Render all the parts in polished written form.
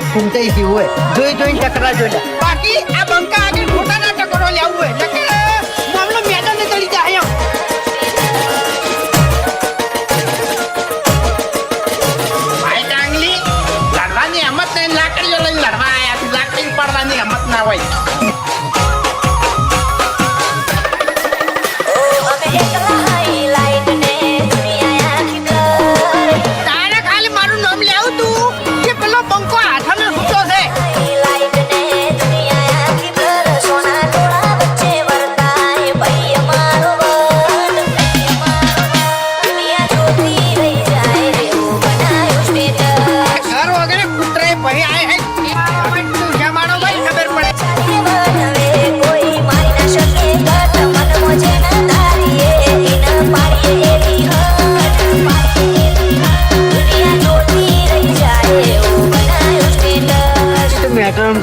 ફૂમતાઈ ગયું હોય જોઈ ટકરા જોઈ બાકી આ બંકા આગળ ખોટા ના ટકરો લેવું હોય મામલો મેદાન ને ચડી જાય ભાઈ ડાંગલી લડવાની હિંમત નહીં લાકડીઓ લઈને લડવા આયા લાકડી પડવાની હિંમત ના હોય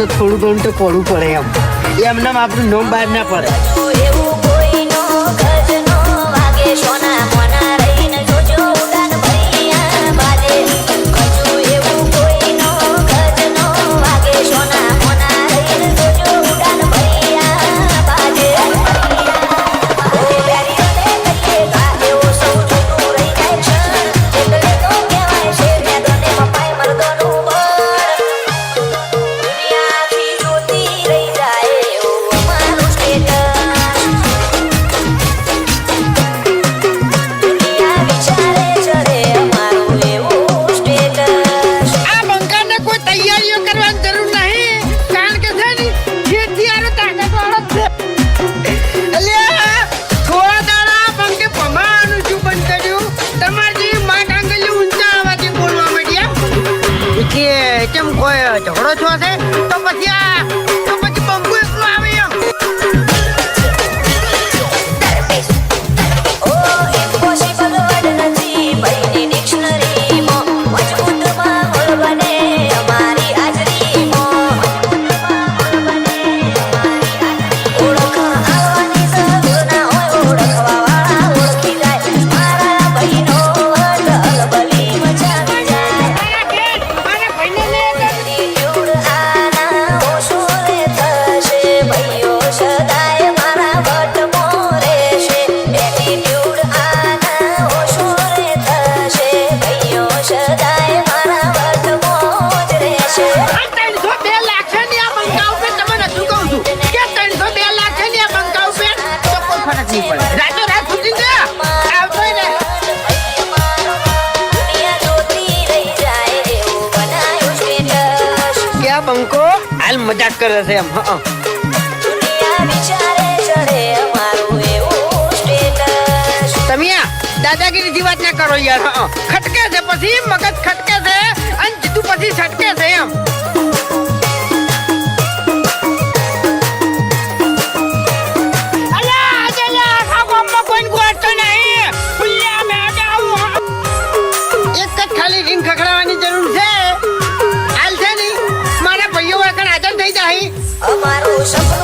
તો થોડું ઘણું તો પડવું પડે એમને આપણું નોમ બહાર ના પડે ઝઘડો છો છે તો પછી બંકુ એકલો આવે બંકો હાલ મજાક કરે છે એમ તમે દાદાગીરી વાત ના કરો યાર ખટકે છે પછી મગજ ખટકે છે અને જીતું પછી છટકે છે એમ એક જ ખાલી રીંગ ખખડાવવાની જરૂર છે હાલ છે નહીં મારા ભાઈઓ આગળ હાજર થઈ જાય અમારું સપનું